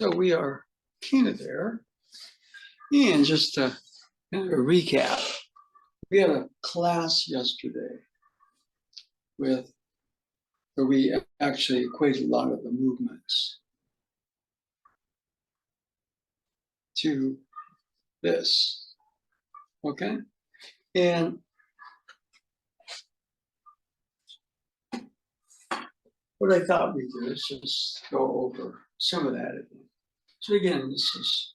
So we are kind of there. And just to kind of recap, we had a class yesterday where we actually equated a lot of the movements to this, okay? And what I thought we'd do is just go over some of that again. So again, this is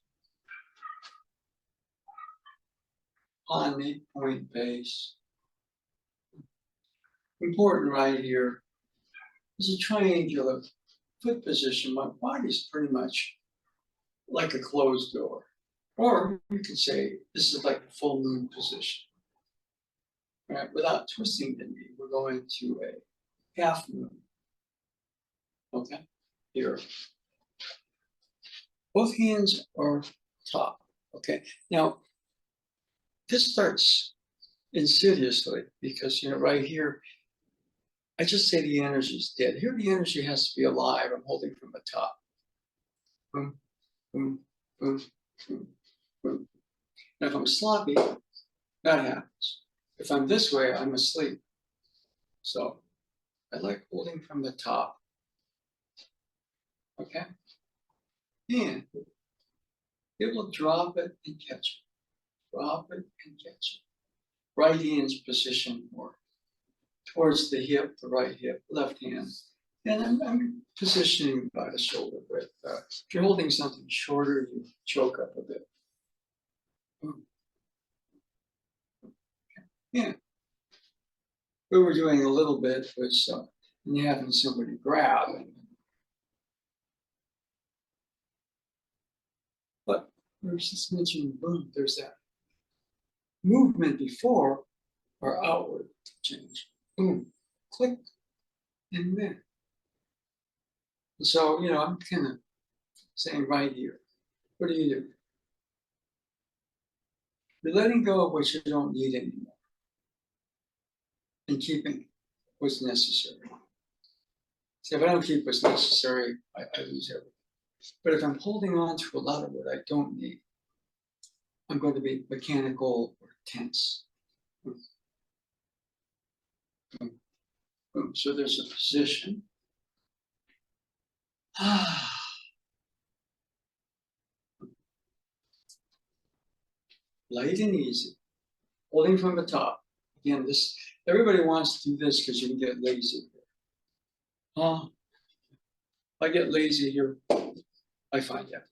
on the point base. Important right here is a triangular foot position. My body's pretty much like a closed door. Or you could say this is like the full moon position. Right? Without twisting the knee, we're going to a half moon. Okay, here. Both hands are top. Okay, now this starts insidiously because right here, I just say the energy is dead. Here the energy has to be alive. I'm holding from the top. Boom, boom, boom, boom, boom. And if I'm sloppy, that happens. If I'm this way, I'm asleep. So I like holding from the top. Okay? And it will drop it and catch it. Drop it and catch it. Right hand's position more towards the hip, the right hip, left hand. And I'm positioning by the shoulder width. If you're holding something shorter, you choke up a bit. Yeah. We were doing a little bit was having somebody grab. But there's this mentioned boom, there's that movement before or outward change. Boom, click, and then. So, I'm kind of saying right here, what do? You're letting go of what you don't need anymore and keeping what's necessary. See, if I don't keep what's necessary, I lose everything. But if I'm holding on to a lot of what I don't need, I'm going to be mechanical or tense. So there's a position. Light and easy, holding from the top. Again, everybody wants to do this because you can get lazy here. If I get lazy here, I find that.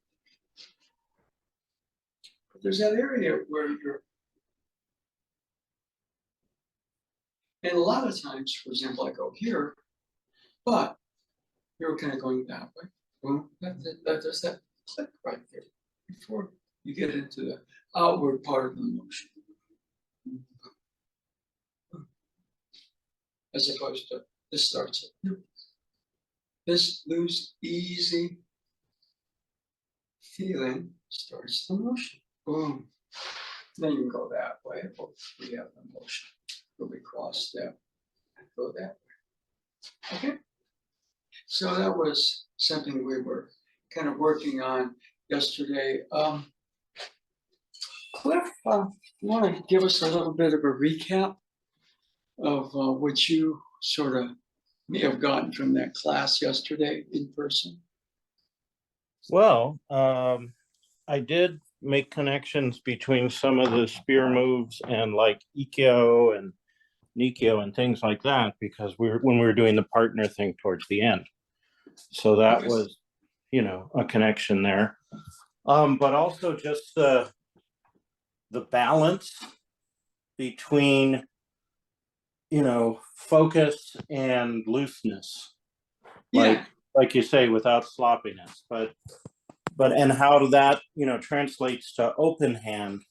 But there's that area where and a lot of times, for example, I go here, but you're kind of going that way. Boom, there's that click right there before you get into the outward part of the motion. As opposed to this starts it. This loose, easy feeling starts the motion. Boom. Then you can go that way. We have the motion. Where we cross step and go that way. Okay. So that was something we were kind of working on yesterday. Cliff, you want to give us a little bit of a recap of what you sort of may have gotten from that class yesterday in person? Well, I did make connections between some of the spear moves and like Ikkyo and Nikkyo and things like that, because when we were doing the partner thing towards the end. So that was, a connection there. But also just the balance between, focus and looseness. Yeah. Like you say, without sloppiness, but and how that translates to open hand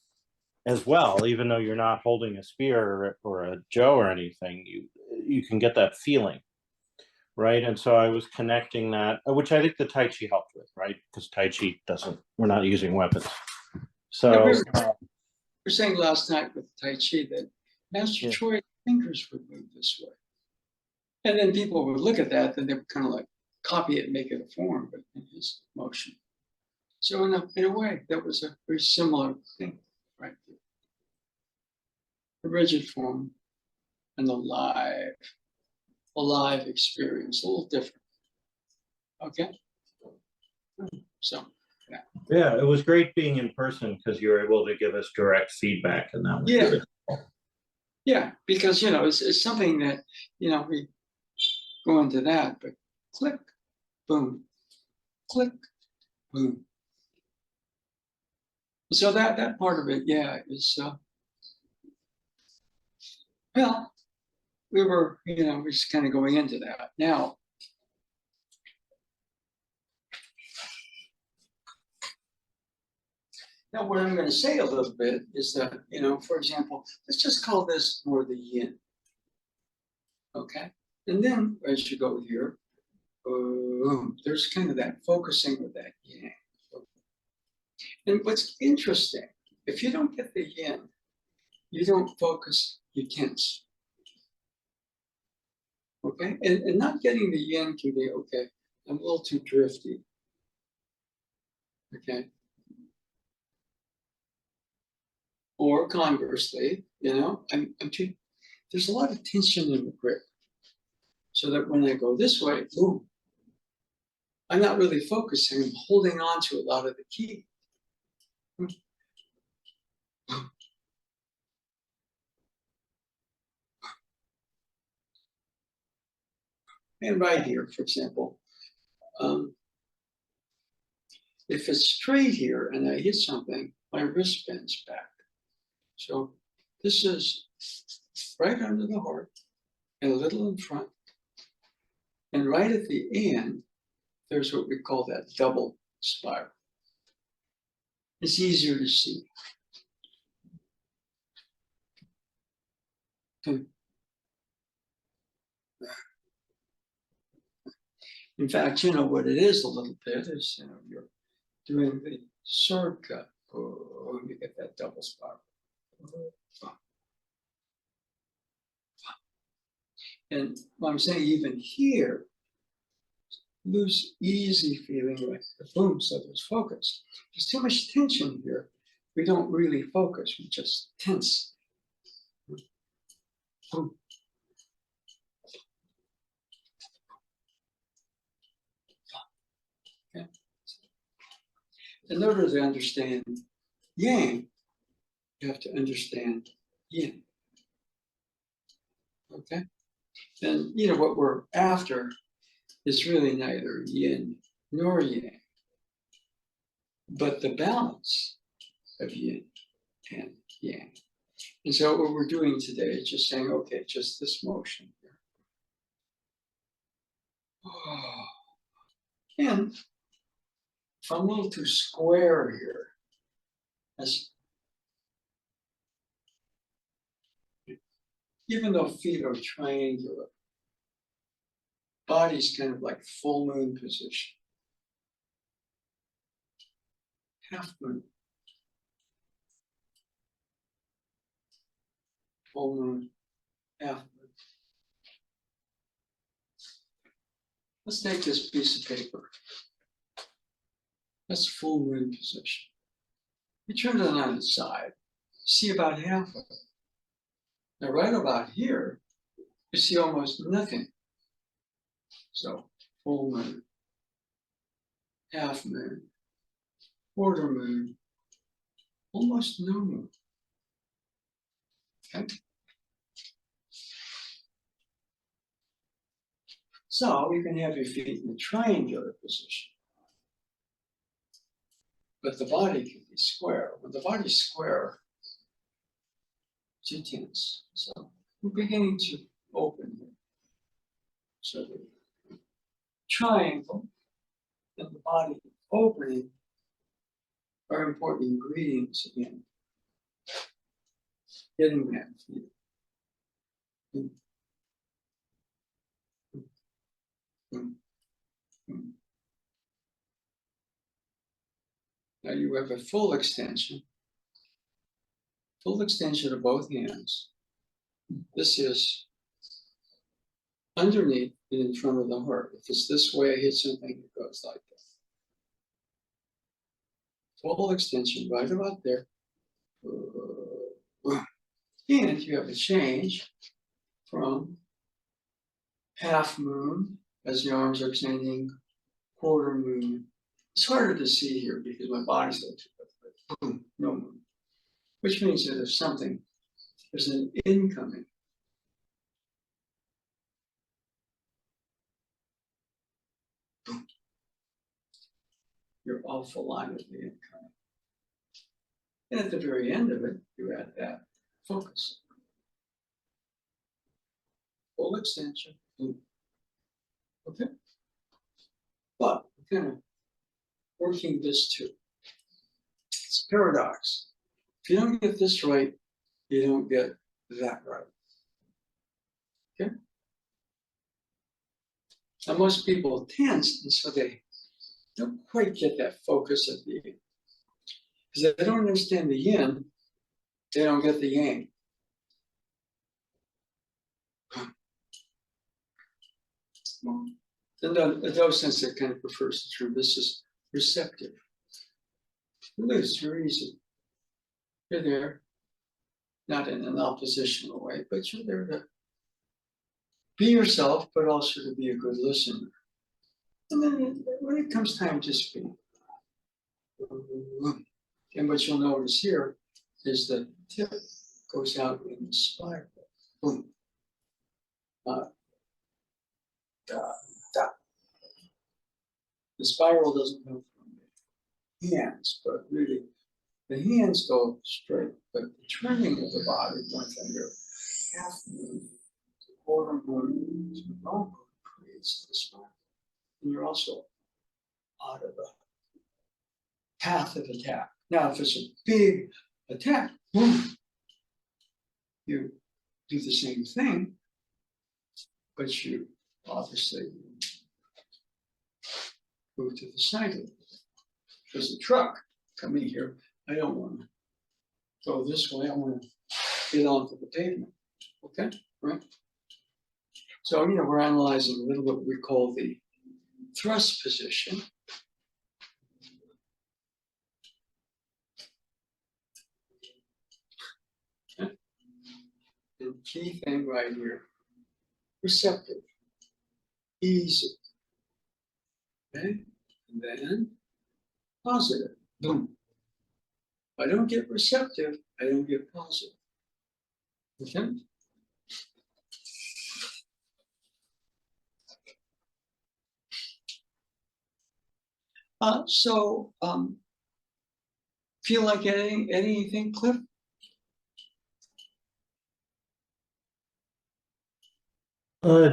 as well. Even though you're not holding a spear or a jo or anything, you can get that feeling, right? And so I was connecting that, which I think the Tai Chi helped with, right? Because Tai Chi we're not using weapons. So we were saying last night with Tai Chi that Master Choi's fingers would move this way. And then people would look at that and they were kind of like, copy it, make it a form, but in his motion. So in a way, that was a very similar thing, right there. The rigid form and the alive experience, a little different. Okay? So, yeah. Yeah, it was great being in person because you were able to give us direct feedback, and that was Yeah. good. Yeah, because, it's something that, we go into that, but click, boom, click, boom. So that part of it, yeah, is, well, we're just kind of going into that. Now, what I'm going to say a little bit is that, for example, let's just call this more the yin. Okay? And then as you go here, boom, there's kind of that focusing with that yin. And what's interesting, if you don't get the yin, you don't focus, you tense. Okay? And not getting the yin can be, okay, I'm a little too drifty. Okay? Or conversely, I'm too, there's a lot of tension in the grip. So that when I go this way, boom, I'm not really focusing, I'm holding on to a lot of the key. And right here, for example, if it's straight here and I hit something, my wrist bends back. So this is right under the heart and a little in front. And right at the end, there's what we call that double spiral. It's easier to see. In fact, what it is a little bit is, you're doing the sword cut. Oh, you get that double spiral. And what I'm saying, even here, lose easy feeling like the boom, so there's focus. There's too much tension here. We don't really focus, we just tense. Boom. Okay. In order to understand yang, you have to understand yin. Okay? And what we're after is really neither yin nor yang, but the balance of yin and yang. And so what we're doing today is just saying, okay, just this motion here. Oh. And if I'm a little too square here, even though feet are triangular, body's kind of like full moon position. Half moon. Full moon, half moon. Let's take this piece of paper. That's full moon position. You turn it on its side, see about half of it. Now, right about here, you see almost nothing. So, full moon, half moon, quarter moon, almost no moon. Okay? So, you can have your feet in a triangular position. But the body can be square. When the body's square, too tense. So, we're beginning to open here. So, the triangle and the body opening are important ingredients again. Getting that feel. Now you have a full extension of both hands. This is underneath and in front of the heart. If it's this way, I hit something, it goes like that. Full extension right about there. And you have a change from half moon as the arms are extending, quarter moon. It's harder to see here because my body's so too, boom, no moon. Which means that if something, there's an incoming. Boom. You're off the line with the incoming. And at the very end of it, you add that focus. Full extension. Boom. Okay? But we're kind of working this too. It's a paradox. If you don't get this right, you don't get that right. Okay? Now, most people tense, and so they don't quite get that focus at the end. Because they don't understand the yin, they don't get the yang. Well, in those sense, it kind of prefers the term. This is receptive. Really, it's very easy. You're there, not in an oppositional way, but you're there to be yourself, but also to be a good listener. And then when it comes time to speak, and what you'll notice here is the tip goes out in the spiral. Boom. Da, da. The spiral doesn't come from the hands, but really the hands go straight, but the turning of the body, going from your half moon to quarter moon to long moon creates the spiral. And you're also out of the path of attack. Now, if it's a big attack, boom, you do the same thing, but you obviously move to the side of it. There's a truck coming here. I don't want to go this way. I want to get onto the pavement. Okay, right? So, we're analyzing a little bit what we call the thrust position. Okay. And key thing right here, receptive, easy. Okay, and then positive, boom. If I don't get receptive, I don't get positive. Okay? Feel like anything, Cliff?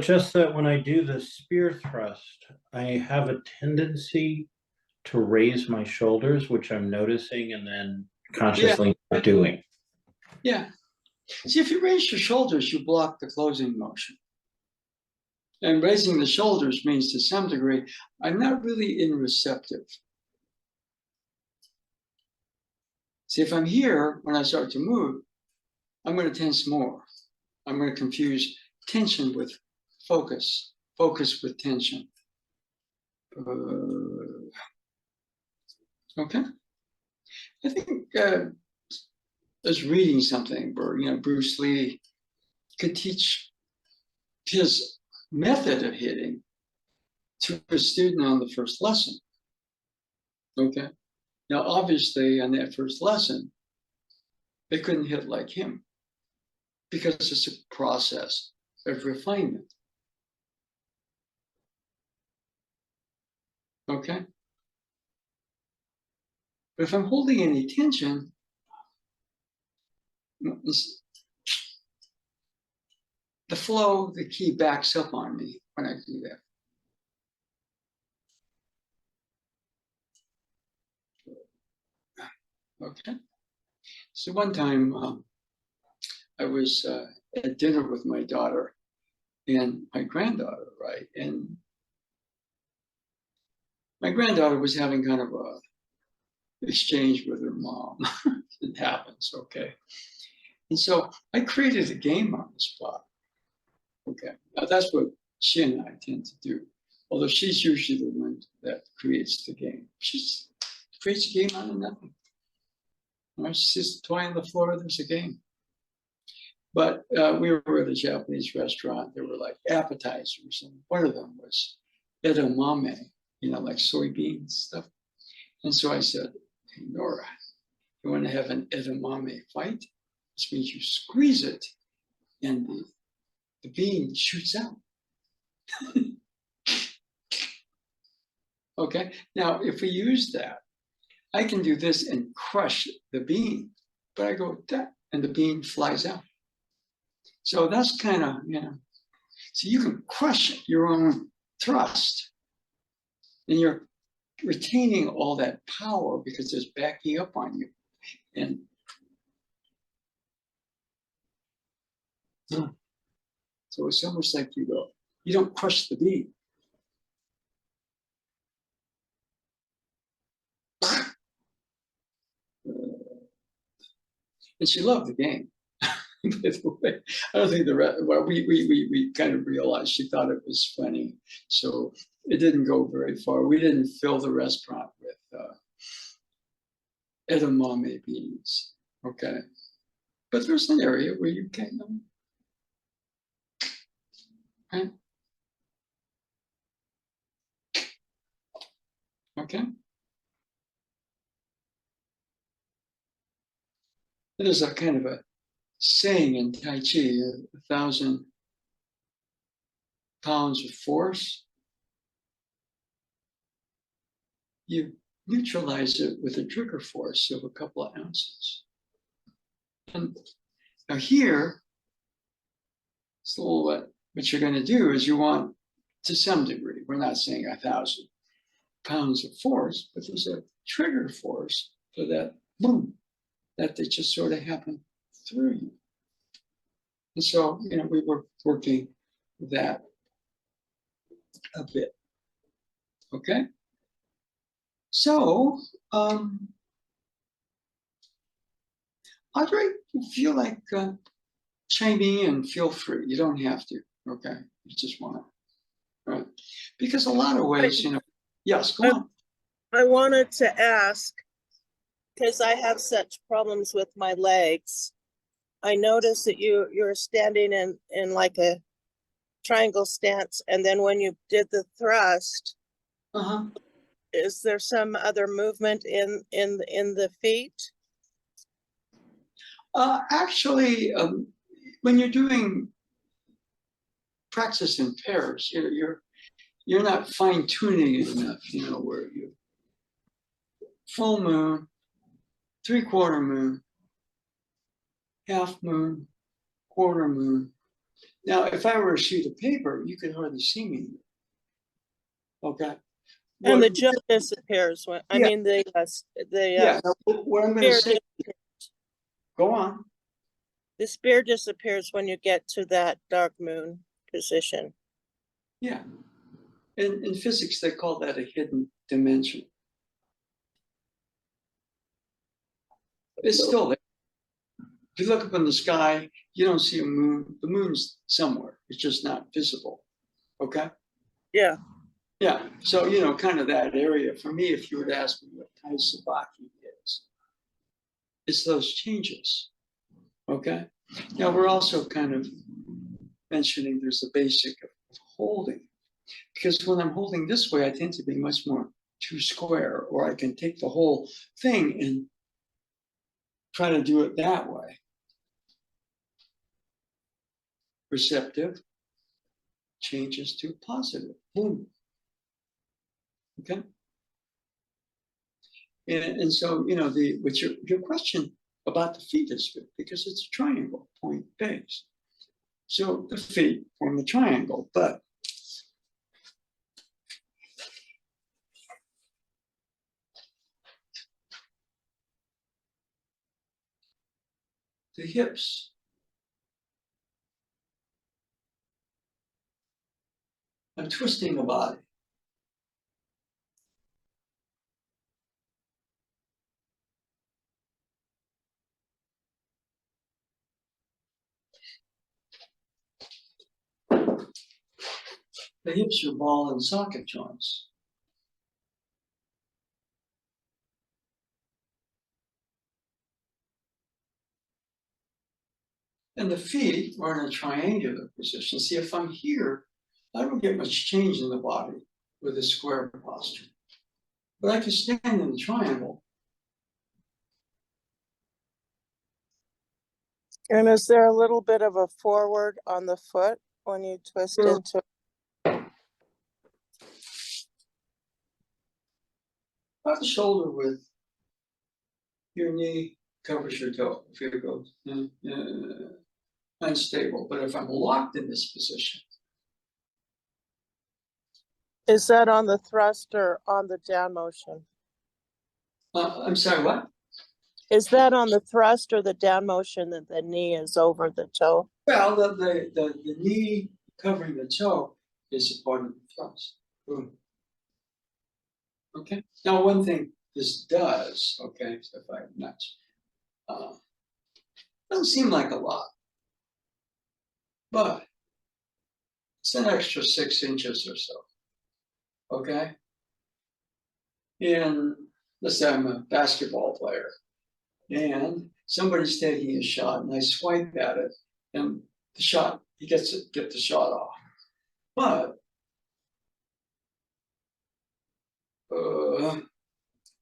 Just that when I do the spear thrust, I have a tendency to raise my shoulders, which I'm noticing and then consciously not doing. Yeah. See, if you raise your shoulders, you block the closing motion. And raising the shoulders means to some degree, I'm not really in receptive. See, if I'm here, when I start to move, I'm going to tense more. I'm going to confuse tension with focus, focus with tension. Okay. I think I was reading something where, Bruce Lee could teach his method of hitting to a student on the first lesson. Okay. Now, obviously, on that first lesson, they couldn't hit like him because it's a process of refinement. Okay. But if I'm holding any tension, the flow, the key backs up on me when I do that. Okay. So one time I was at dinner with my daughter and my granddaughter, right? And my granddaughter was having kind of a exchange with her mom. It happens, okay? And so I created a game on the spot. Okay, now that's what she and I tend to do. Although she's usually the one that creates the game. She creates a game out of nothing. Right? She says, toy on the floor, there's a game. But we were at a Japanese restaurant. There were like appetizers, and one of them was edamame, like soybean stuff. And so I said, hey, Nora, you want to have an edamame fight? Which means you squeeze it and the bean shoots out. Okay, now if we use that, I can do this and crush the bean, but I go that and the bean flies out. So that's kind of, so you can crush your own thrust and you're retaining all that power because it's backing up on you. And so it's almost like you don't crush the bean. And she loved the game. By the way, I don't think we kind of realized she thought it was funny. So it didn't go very far. We didn't fill the restaurant with edamame beans. Okay. But there's an area where you can, right? Okay. There's a kind of a saying in Tai Chi, 1,000 pounds of force, you neutralize it with a trigger force of a couple of ounces. And now here, so what you're going to do is you want, to some degree, we're not saying 1,000 pounds of force, but there's a trigger force for that boom, that they just sort of happen through you. And so, we were working that a bit. Okay. So, Audrey, you feel like chiming in, feel free. You don't have to. Okay. You just want to. Right. Because a lot of ways, yes, go on. I wanted to ask, because I have such problems with my legs. I noticed that you're standing in like a triangle stance, and then when you did the thrust, is there some other movement in the feet? Actually, when you're doing practice in pairs, you're not fine tuning it enough. Where you full moon, 3/4 moon, half moon, quarter moon. Now, if I were a sheet of paper, you could hardly see me. Okay. And the gel disappears when what I'm going to say. Go on. The spear disappears when you get to that dark moon position. Yeah. In physics, they call that a hidden dimension. It's still there. If you look up in the sky, you don't see a moon. The moon's somewhere. It's just not visible. Okay? Yeah. Yeah. So, kind of that area. For me, if you were to ask me what Tai Sabaki is, it's those changes. Okay? Now, we're also kind of mentioning there's the basic of holding. Because when I'm holding this way, I tend to be much more too square, or I can take the whole thing and try to do it that way. Receptive changes to positive. Boom. Okay. And so, what's your question about the feet is good because it's a triangle, point base. So the feet form the triangle, but the hips. I'm twisting the body. the hips are ball and socket joints. And the feet are in a triangular position. See, if I'm here, I don't get much change in the body with a square posture. But I can stand in the triangle. And is there a little bit of a forward on the foot when you twist Sure. into? About the shoulder width. Your knee covers your toe. If you go unstable, but if I'm locked in this position, Is that on the thrust or on the down motion? I'm sorry, what? Is that on the thrust or the down motion that the knee is over the toe? Well, the knee covering the toe is a part of the thrust. Boom. Okay. Now, one thing this does, okay, if I'm nuts, doesn't seem like a lot, but it's an extra 6 inches or so. Okay. And let's say I'm a basketball player and somebody's taking a shot and I swipe at it and the shot, he gets to get the shot off. But,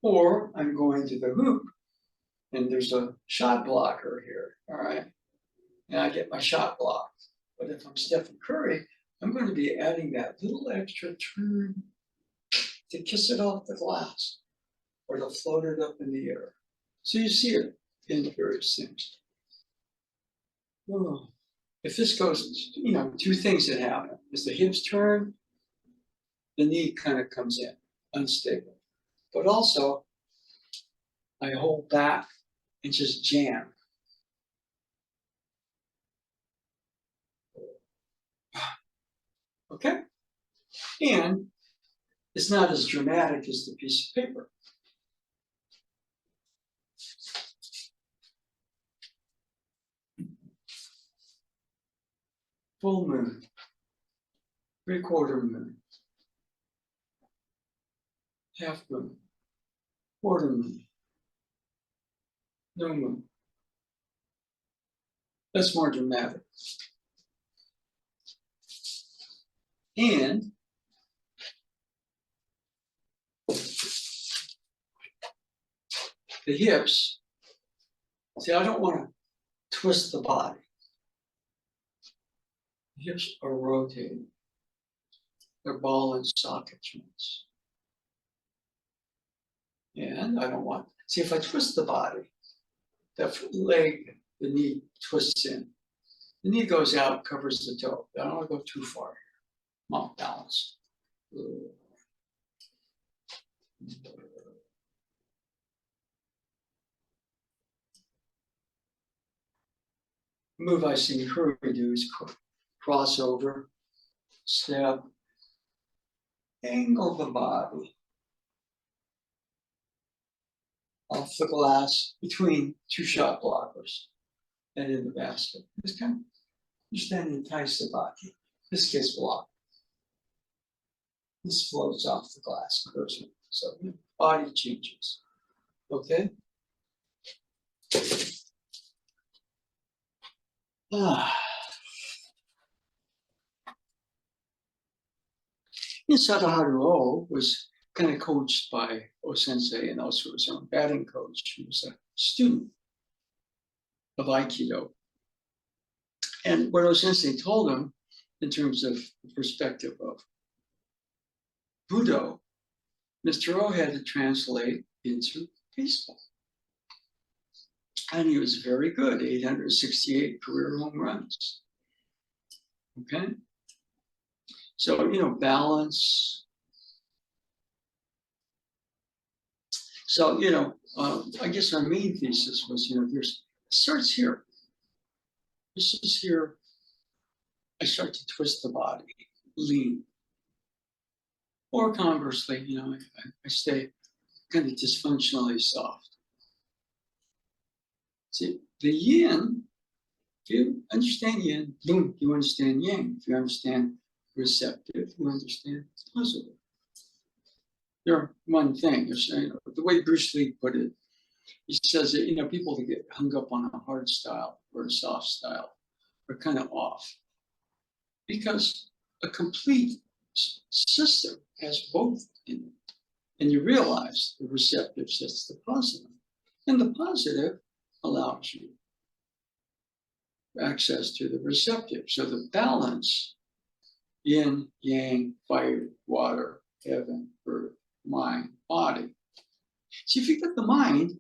or I'm going to the hoop and there's a shot blocker here, all right? And I get my shot blocked. But if I'm Stephen Curry, I'm going to be adding that little extra turn to kiss it off the glass or to float it up in the air. So you see it in the various things. Oh. If this goes, you know, 2 things that happen. As the hips turn, the knee kind of comes in, unstable. But also, I hold back and just jam. Okay? And it's not as dramatic as the piece of paper. Full moon, 3/4 moon, half moon, quarter moon, no moon. That's more dramatic. And the hips, see, I don't want to twist the body. The hips are rotating. They're ball and socket joints. And I don't want, see, if I twist the body, that leg, the knee twists in. The knee goes out, covers the toe. I don't want to go too far here. I'm off balance. Move I see Curry do is crossover, step, angle the body off the glass between 2 shot blockers and in the basket. Just kind of just then entice the body. This gets blocked. This floats off the glass, goes in. So the body changes. Okay. Isada Haruo was kind of coached by O-sensei and also his own batting coach. He was a student of Aikido. And what O-sensei told him in terms of the perspective of Budo, Mr. O had to translate into baseball. And he was very good, 868 career home runs. Okay? So, you know, balance. So, you know, I guess our main thesis was, you know, there's, it starts here. This is here. I start to twist the body, lean. Or conversely, you know, I stay kind of dysfunctionally soft. See, the yin, if you understand yin, boom, you understand yang. If you understand receptive, you understand? Positive. They're one thing. You're saying the way Bruce Lee put it. He says that, you know, people that get hung up on a hard style or a soft style are kind of off, because a complete system has both in it. And you realize the receptive sets the positive, and the positive allows you access to the receptive. So the balance, yin, yang, fire, water, heaven, earth, mind, body. See, if you get the mind,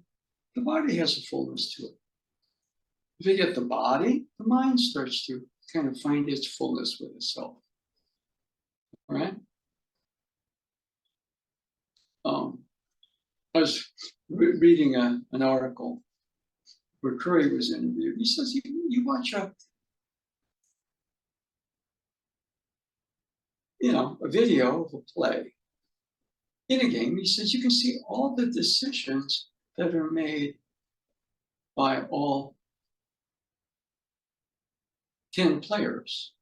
the body has a fullness to it. If you get the body, the mind starts to kind of find its fullness with itself. All right? I was reading an article where Curry was interviewed. He says, you watch a video of a play in a game. He says, you can see all the decisions that are made by all 10 players,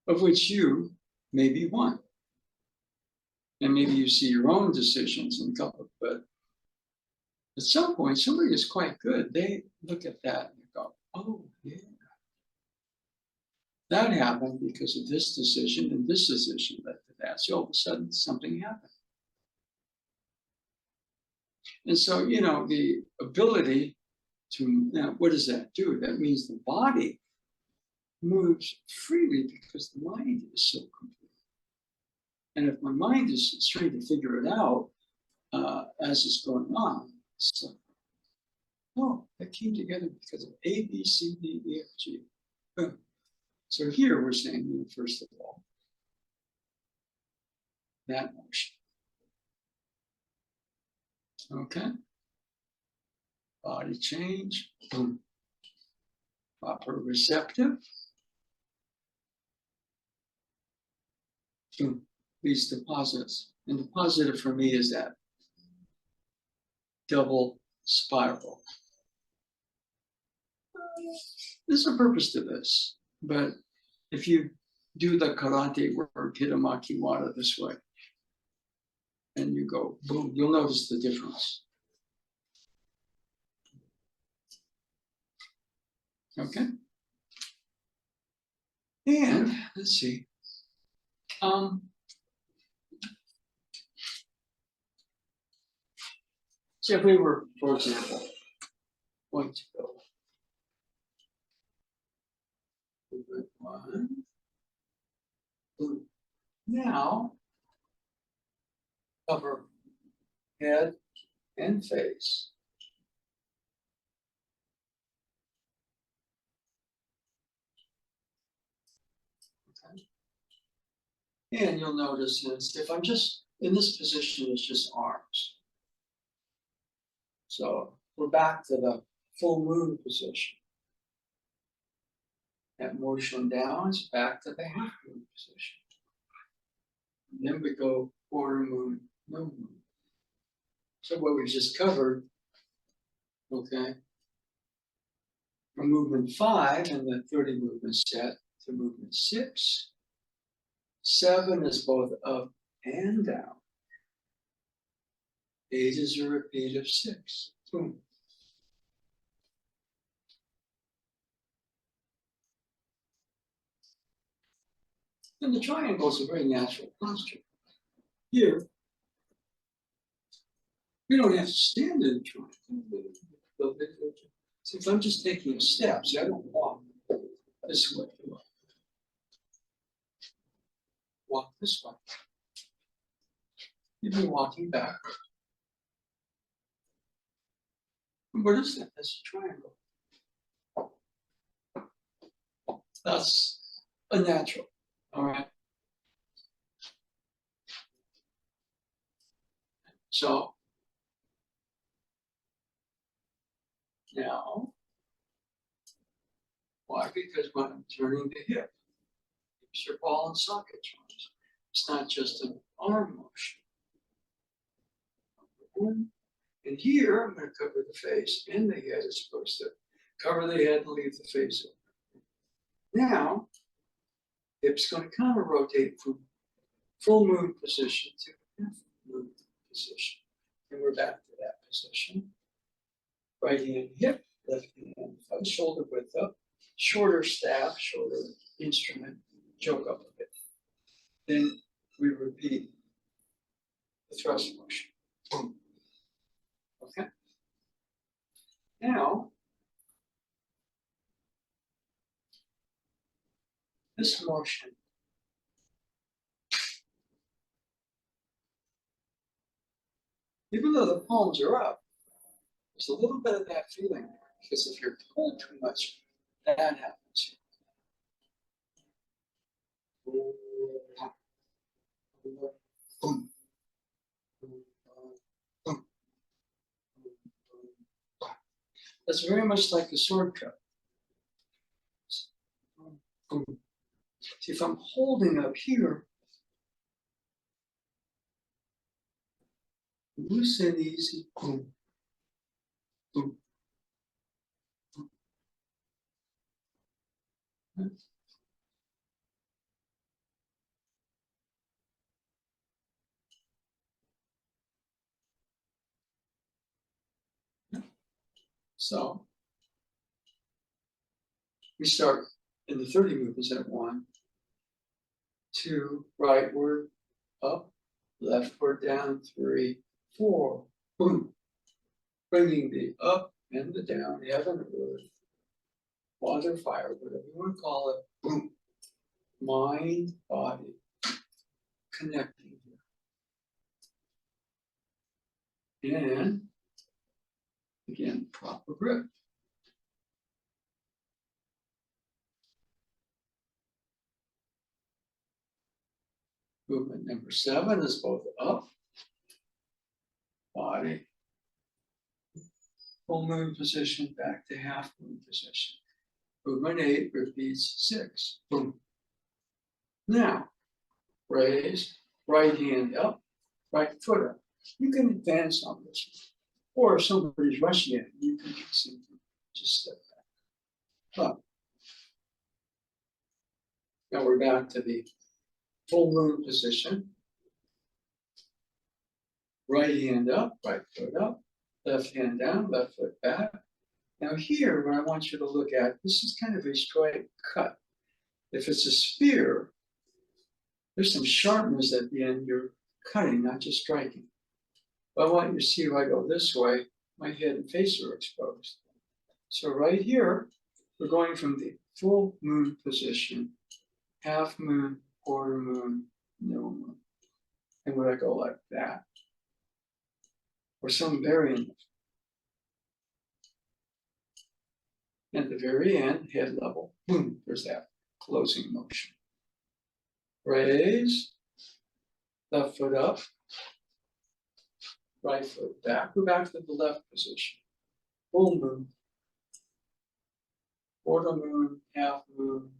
of which you may be one. And maybe you see your own decisions in a couple, but at some point, somebody is quite good. They look at that and go, oh, yeah. That happened because of this decision, and this decision led to that. So all of a sudden, something happened. And so, the ability to, now, what does that do? That means the body moves freely because the mind is so complete. And if my mind is trying to figure it out as it's going on, it's like, oh, that came together because of A, B, C, D, E, F, G. Boom. So here we're saying, first of all, that motion. Okay. Body change. Boom. Proper receptive. Boom. Leads to positives. And the positive for me is that double spiral. There's a purpose to this, but if you do the karate work, hitamaki wada this way, and you go boom, you'll notice the difference. Okay. And let's see. So if we were, for example, going to go one, boom. Now cover head and face. Okay. And you'll notice is if I'm just in this position, it's just arms. So we're back to the full moon position. That motion down is back to the half moon position. And then we go quarter moon, no moon. So what we just covered, okay, from movement 5 and the 30 movement set to movement 6. 7 is both up and down. 8 is a repeat of 6. Boom. And the triangle is a very natural posture. Here, you don't have to stand in the triangle. So if I'm just taking steps, I don't walk this way. Walk this way. You've been walking backward. What is that? That's a triangle. That's a natural. All right. So now, why? Because when I'm turning the hip, it's your ball and socket joints. It's not just an arm motion. And here, I'm going to cover the face, and the head is supposed to cover the head and leave the face open. Now, Hip's going to counter rotate from full moon position to half moon position. And we're back to that position. Right hand hip, left hand foot, shoulder width up, shorter staff, shorter instrument, choke up a bit. Then we repeat the thrust motion. Boom. Okay. Now, this motion even though the palms are up, there's a little bit of that feeling there, because if you're pulled too much, that happens. That's very much like the sword cut. See, if I'm holding up here, loose and easy, boom, boom. So we start in the 30 movements at 1, 2, rightward, up, leftward, down, 3, 4, boom. Bringing the up and the down, heaven, earth, water, fire, whatever you want to call it, boom. Mind, body, connecting here. And again, proper grip. Movement number 7 is both up, body, full moon position, back to half moon position. Movement 8 repeats 6. Boom. Now, raise, right hand up, right foot up. You can advance on this. Or if somebody's rushing it, you can just step back. Up. Now we're back to the full moon position. Right hand up, right foot up, left hand down, left foot back. Now here, what I want you to look at, this is kind of a straight cut. If it's a spear, there's some sharpness at the end. You're cutting, not just striking. But I want you to see if I go this way, my head and face are exposed. So right here, we're going from the full moon position, half moon, quarter moon, no moon. And when I go like that, or some variant. At the very end, head level, boom, there's that closing motion. Raise, left foot up, right foot back. We're back to the left position. Full moon, quarter moon, half moon,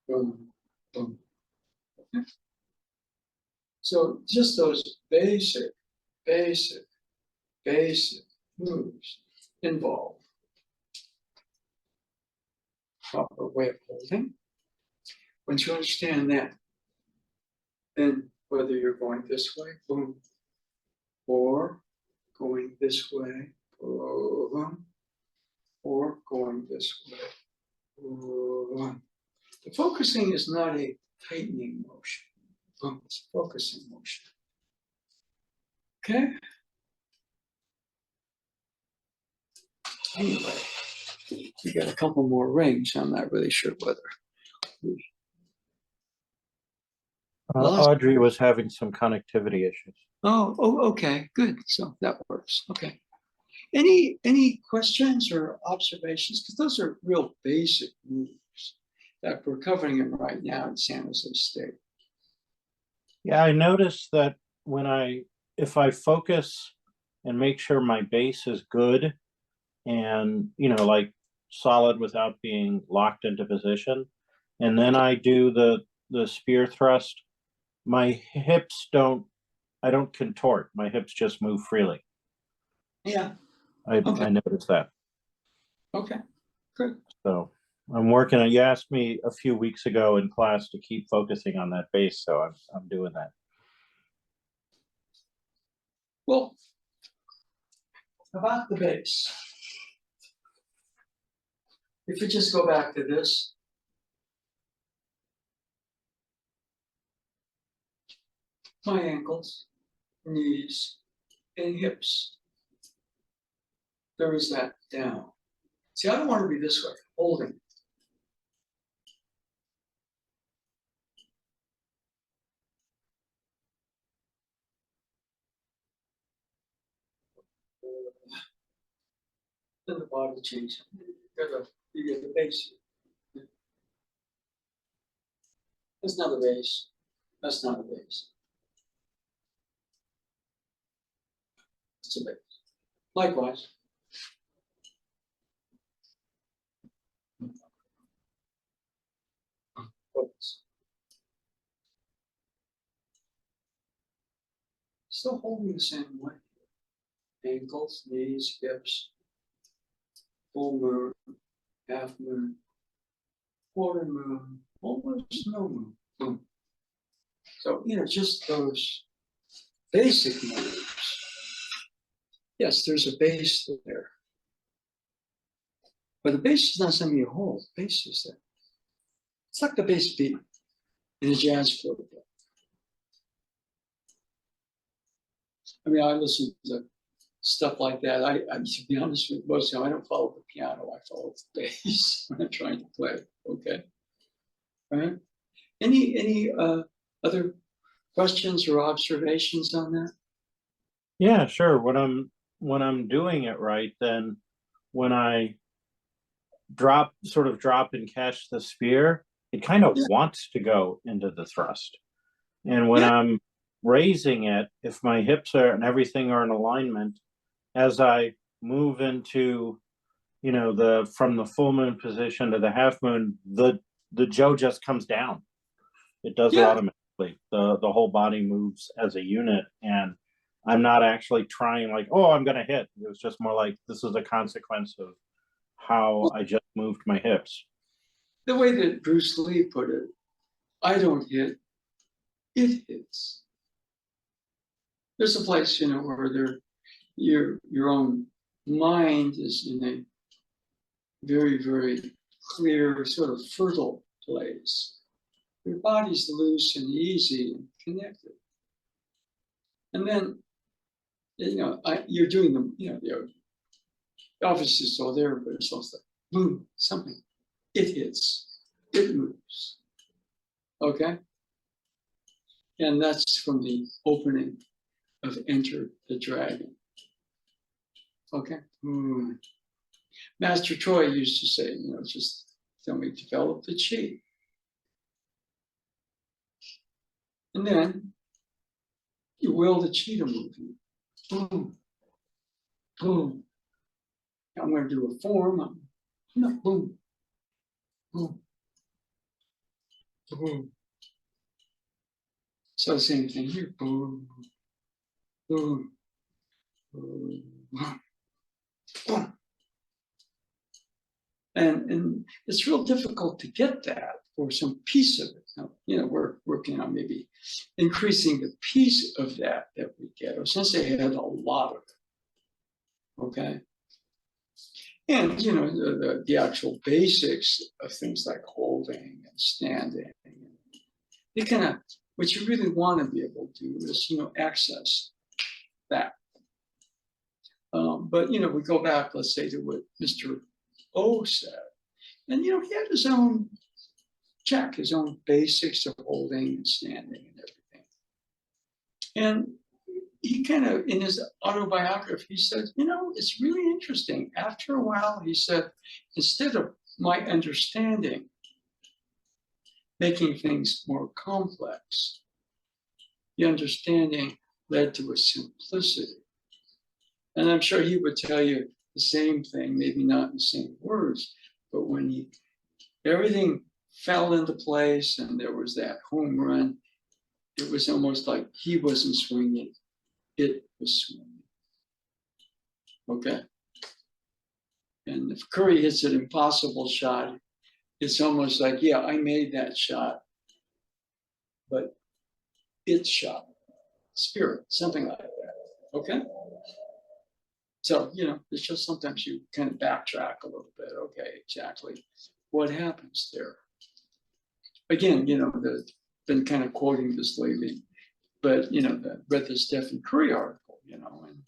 boom, boom. Okay. So just those basic moves involve proper way of holding. Once you understand that, then whether you're going this way, boom, or going this way, boom, or going this way, boom. The focusing is not a tightening motion. Boom, it's a focusing motion. Okay? Anyway, we got a couple more rings. I'm not really sure whether. Audrey was having some connectivity issues. Oh, okay, good. So that works. Okay. Any questions or observations? Because those are real basic moves that we're covering them right now in San Jose State. Yeah, I noticed that if I focus and make sure my base is good and, like solid without being locked into position, and then I do the spear thrust, my hips I don't contort. My hips just move freely. Yeah. I noticed that. Okay, good. So I'm working on. You asked me a few weeks ago in class to keep focusing on that base, so I'm doing that. Well, about the base. If we just go back to this, my ankles, knees, and hips. There is that down. See, I don't want to be this way, holding. Then the body changes. You get the base. That's not a base. That's not a base. It's a base. Likewise. Focus. Still holding the same way. Ankles, knees, hips, full moon, half moon, quarter moon, almost no moon. Boom. So, just those basic moves. Yes, there's a base there. But the base is not something you hold. The base is there. It's like the bass beat in a jazz floor. I mean, I listen to stuff like that. I to be honest with most of the time, I don't follow the piano. I follow the bass when I'm trying to play. Okay, right? Any other questions or observations on that? Yeah, sure. When I'm doing it right, then when I sort of drop and catch the spear, it kind of wants to go into the thrust. And when I'm raising it, if my hips are and everything are in alignment, as I move into, from the full moon position to the half moon, the Joe just comes down. It does it automatically. The whole body moves as a unit, and I'm not actually trying like, oh, I'm gonna hit. It was just more like this is a consequence of how I just moved my hips. The way that Bruce Lee put it, I don't hit, it hits. There's a place, where your own mind is in a very, very clear, sort of fertile place. Your body's loose and easy and connected. And then, you're doing them, the office is still there, but it's also boom, something. It hits, it moves. Okay? And that's from the opening of Enter the Dragon. Okay? Master Troy used to say, just tell me, develop the chi. And then you will the chi to move you. Boom, boom. I'm going to do a form. Boom, boom, boom. So the same thing here. Boom, boom, boom, boom. And it's real difficult to get that or some piece of it. Now, we're working on maybe increasing the piece of that we get. Or since they had a lot of it, okay? And, the actual basics of things like holding and standing. What you really want to be able to do is, access that. But, we go back, let's say, to what Mr. O said. And, he had his own check, his own basics of holding and standing and everything. And he kind of, in his autobiography, he said, it's really interesting. After a while, he said, instead of my understanding making things more complex, the understanding led to a simplicity. And I'm sure he would tell you the same thing, maybe not in the same words, but when everything fell into place and there was that home run, it was almost like he wasn't swinging, it was swinging. Okay? And if Curry hits an impossible shot, it's almost like, yeah, I made that shot, but it shot. Spirit, something like that. Okay? So, it's just sometimes you kind of backtrack a little bit. Okay, exactly what happens there. Again, been kind of quoting this lately, but, read the Stephen Curry article, and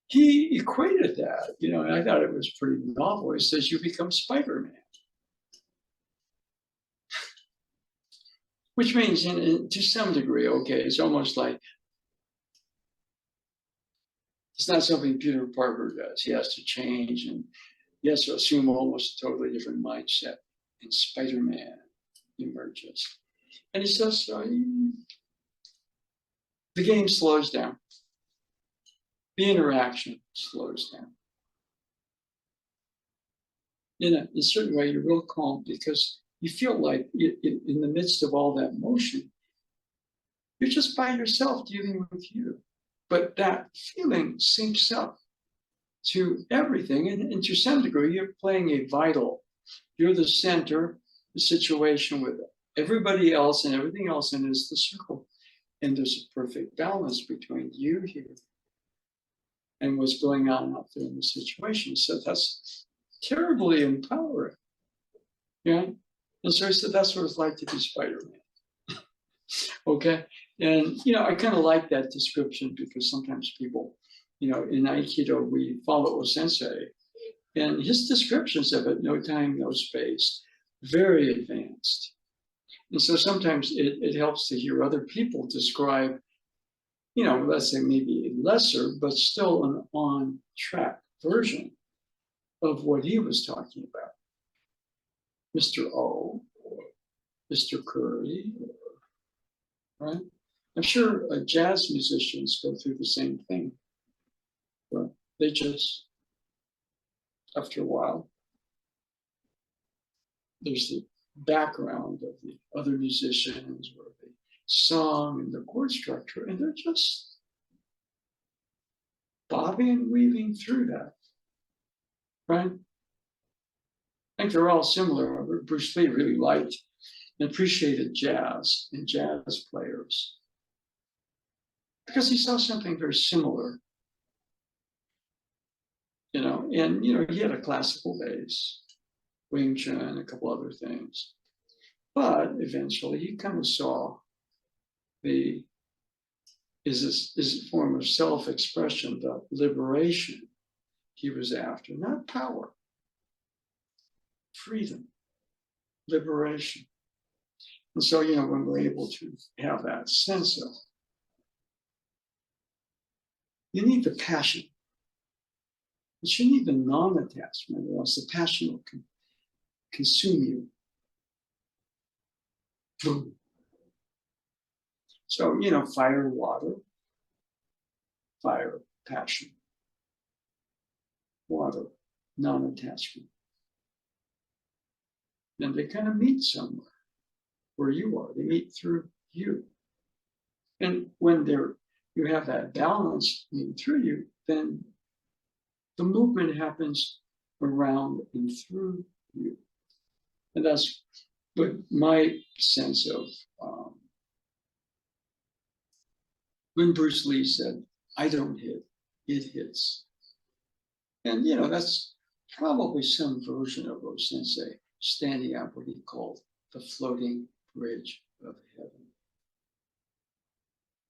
he equated that, and I thought it was pretty novel. He says, you become Spider-Man. Which means, to some degree, okay, it's almost like it's not something Peter Parker does. He has to change and he has to assume almost a totally different mindset. And Spider-Man emerges. And he says, the game slows down. The interaction slows down. In a certain way, you're real calm because you feel like in the midst of all that motion, you're just by yourself dealing with you. But that feeling syncs up to everything. And to some degree, you're playing a vital. You're the center, the situation with everybody else, and everything else in is the circle. And there's a perfect balance between you here and what's going on out there in the situation. So that's terribly empowering. Yeah. And so I said, that's what it's like to be Spider-Man. Okay. And, I kind of like that description because sometimes people, in Aikido, we follow a sensei and his descriptions of it, no time, no space, very advanced. And so sometimes it helps to hear other people describe, let's say maybe a lesser, but still an on-track version of what he was talking about. Mr. O, or Mr. Curry, right? I'm sure jazz musicians go through the same thing. But they just, after a while, there's the background of the other musicians or the song and the chord structure, and they're just bobbing and weaving through that, right? I think they're all similar. Bruce Lee really liked and appreciated jazz and jazz players because he saw something very similar, and, he had a classical base, Wing Chun, a couple other things. But eventually he kind of saw is a form of self-expression, the liberation he was after, not power, freedom, liberation. And so, when we're able to have that sense of, you need the passion, but you need the non-attachment, or else the passion will consume you. Boom. So, fire, water, fire, passion, water, non-attachment. And they kind of meet somewhere where you are. They meet through you. And when you have that balance meet through you, then the movement happens around and through you. And that's what my sense of when Bruce Lee said, I don't hit, it hits. And, that's probably some version of O Sensei standing on what he called the floating bridge of heaven.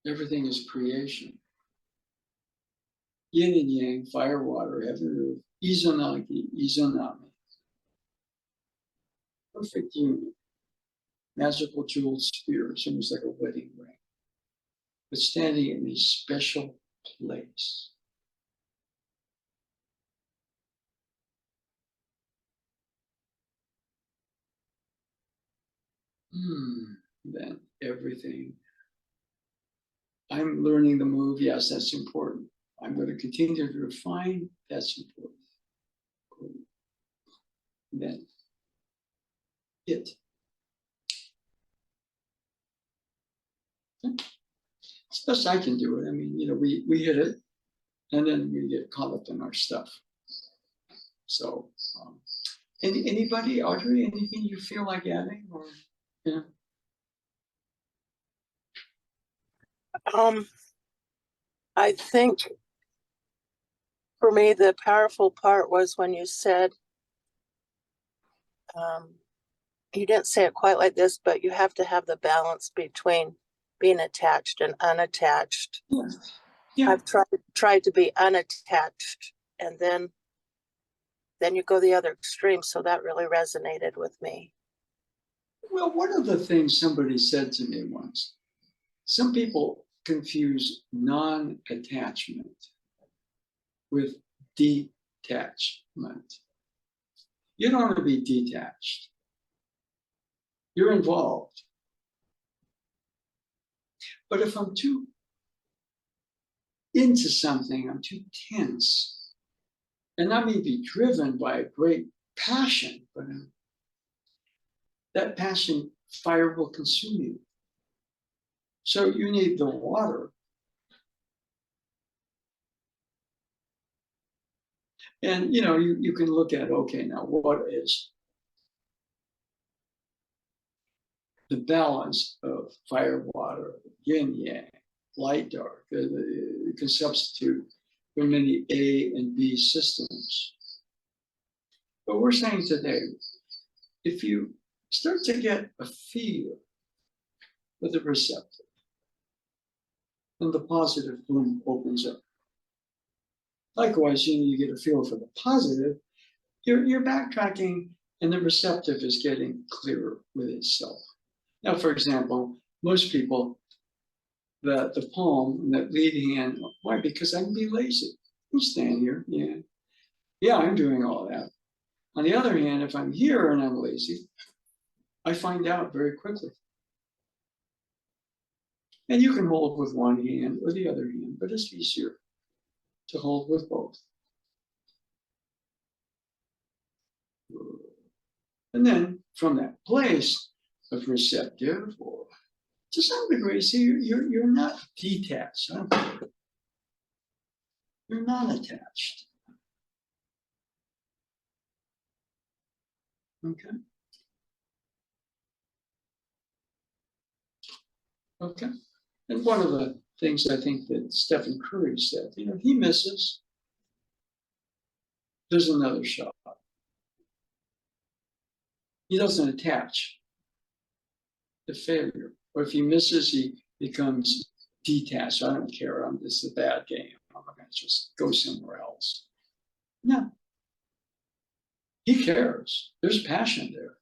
Everything is creation. Yin and yang, fire, water, heaven, earth, Izanagi, Izanami. Perfect union. Magical jeweled sphere, it's almost like a wedding ring. But standing in a special place. Then everything. I'm learning the move. Yes, that's important. I'm going to continue to refine. That's important. Then it. As best I can do it. I mean, we hit it, and then we get caught up in our stuff. So Anybody, Audrey, anything you feel like adding, or yeah? I think for me, the powerful part was when you said, you didn't say it quite like this, but you have to have the balance between being attached and unattached. Yeah. Yeah. I've tried to be unattached, and then you go the other extreme. So that really resonated with me. Well, one of the things somebody said to me once, some people confuse non-attachment with detachment. You don't want to be detached. You're involved. But if I'm too into something, I'm too tense, and I may be driven by a great passion, but that passion, fire will consume you. So you need the water. And you can look at, okay, now what is the balance of fire, water, yin, yang, light, dark? You can substitute for many A and B systems. But we're saying today, if you start to get a feel for the receptive, then the positive bloom opens up. Likewise, you get a feel for the positive, you're backtracking, and the receptive is getting clearer with itself. Now, for example, most people, the palm and that lead hand, why? Because I can be lazy. I stand here, yeah, I'm doing all that. On the other hand, if I'm here and I'm lazy, I find out very quickly. And you can hold with one hand or the other hand, but it's easier to hold with both. And then from that place of receptive, or to some degree, see, you're not detached. You're not attached. Okay. Okay. And one of the things I think that Stephen Curry said, he misses, there's another shot. He doesn't attach to failure. Or if he misses, he becomes detached. I don't care. This is a bad game. I'm going to just go somewhere else. No. He cares. There's passion there.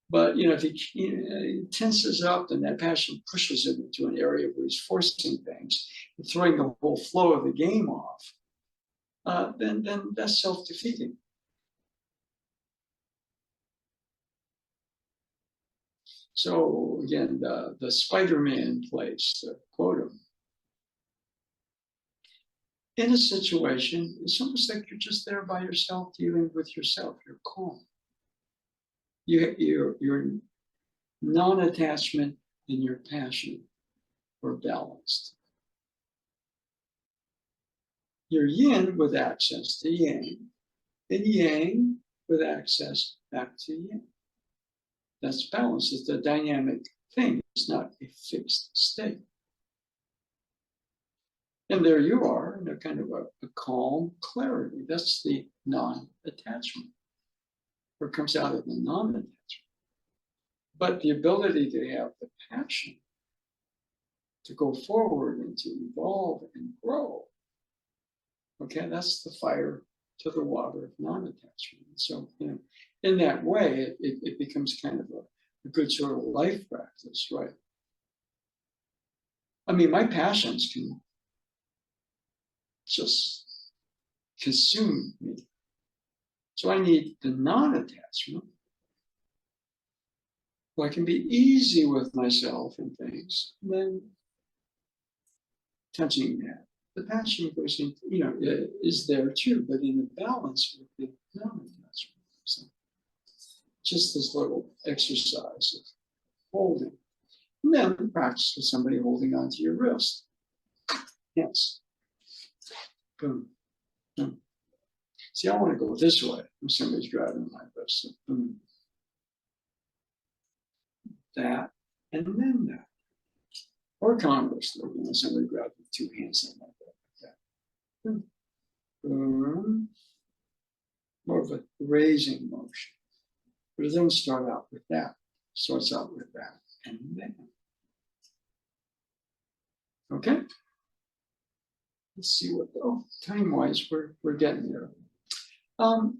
But if he tenses up, and that passion pushes him into an area where he's forcing things and throwing the whole flow of the game off, then that's self-defeating. So again, the Spider-Man place, to quote him, in a situation, it's almost like you're just there by yourself, dealing with yourself. You're calm. Your non-attachment and your passion are balanced. You're yin with access to yang, and yang with access back to yin. That's balance. It's a dynamic thing. It's not a fixed state. And there you are in a kind of a calm clarity. That's the non-attachment, or comes out of the non-attachment. But the ability to have the passion to go forward and to evolve and grow, okay, that's the fire to the water of non-attachment. So, in that way, it becomes kind of a good sort of life practice, right? I mean, my passions can just consume me. So I need the non-attachment, where I can be easy with myself and things. And then touching that, the passion goes into, is there too, but in a balance with the non-attachment. So just this little exercise of holding. And then practice with somebody holding onto your wrist. Yes. Boom. Boom. See, I want to go this way. If somebody's grabbing my wrist. So, boom. That, and then that. Or conversely, somebody grabs with two hands like that. Boom. Boom. More of a raising motion. But it doesn't start out with that. It starts out with that, and then. Okay. Let's see what, time-wise, we're getting there.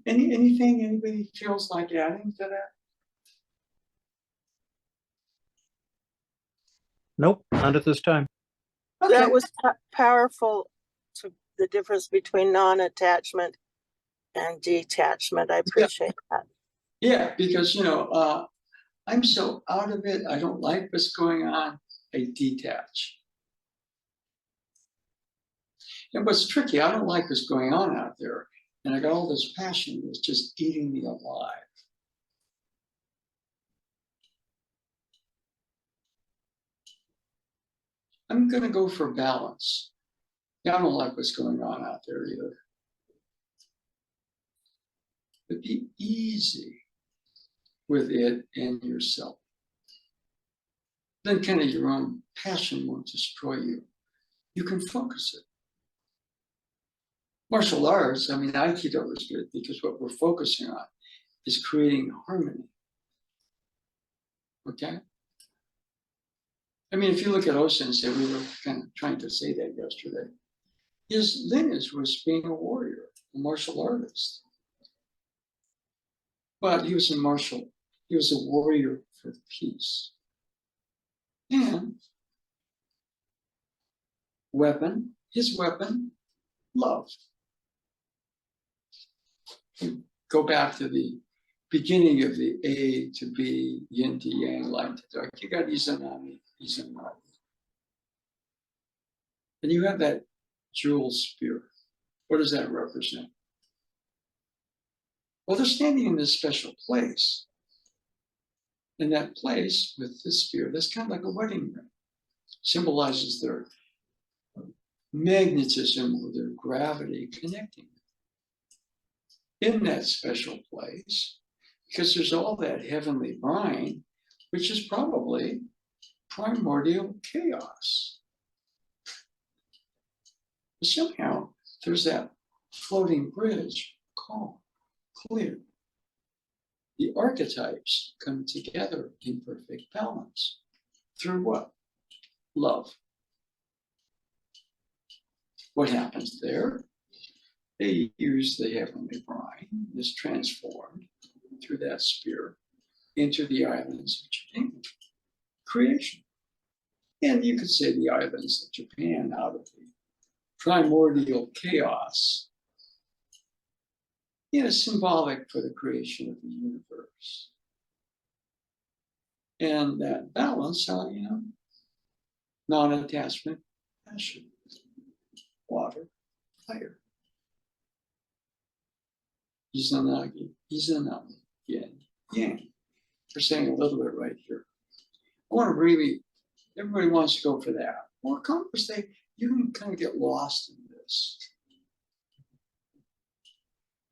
Anything anybody feels like adding to that? Nope, not at this time. Okay. That was powerful, to the difference between non-attachment and detachment. I appreciate that. Yeah, because I'm so out of it. I don't like what's going on. I detach. And what's tricky, I don't like what's going on out there. And I got all this passion that's just eating me alive. I'm going to go for balance. Yeah, I don't like what's going on out there either. But be easy with it and yourself. Then kind of your own passion won't destroy you. You can focus it. Martial arts, I mean, Aikido is good because what we're focusing on is creating harmony. Okay? I mean, if you look at Osensei, we were kind of trying to say that yesterday. His lineage was being a warrior, a martial artist. But he was a warrior for peace. And his weapon, love. You go back to the beginning of the A to B, yin to yang, light to dark. You got Izanami. And you have that jewel spear. What does that represent? Well, they're standing in this special place. And that place with this spear, that's kind of like a wedding ring, symbolizes their magnetism or their gravity connecting. In that special place, because there's all that heavenly brine, which is probably primordial chaos. Somehow there's that floating bridge, calm, clear. The archetypes come together in perfect balance. Through what? Love. What happens there? They use the heavenly brine, is transformed through that spear into the islands of Japan. Creation. And you could say the islands of Japan out of the primordial chaos. Symbolic for the creation of the universe. And that balance, non-attachment, passion, water, fire. Izanami, yin, yang. We're saying a little bit right here. I want to really, everybody wants to go for that. Or conversely, you can kind of get lost in this.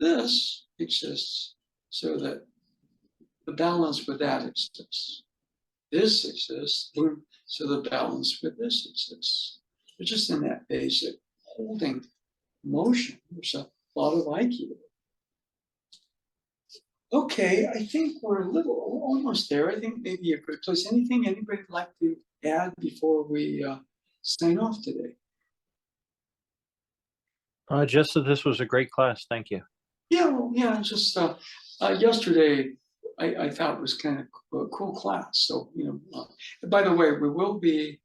This exists so that the balance with that exists. This exists so the balance with this exists. But just in that basic holding motion, there's a lot of Aikido. Okay, I think we're almost there. I think maybe a good place. Anything anybody would like to add before we sign off today? Just that this was a great class. Thank you. Yeah, just yesterday I thought it was kind of a cool class. So, by the way, we will be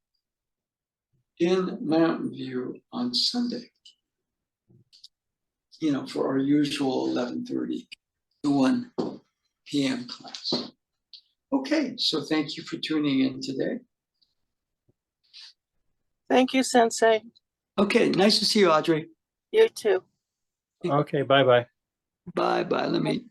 in Mountain View on Sunday, for our usual 11:30 to 1 p.m. class. Okay, so thank you for tuning in today. Thank you, Sensei. Okay, nice to see you, Audrey. You too. Okay, bye-bye. Bye. Let me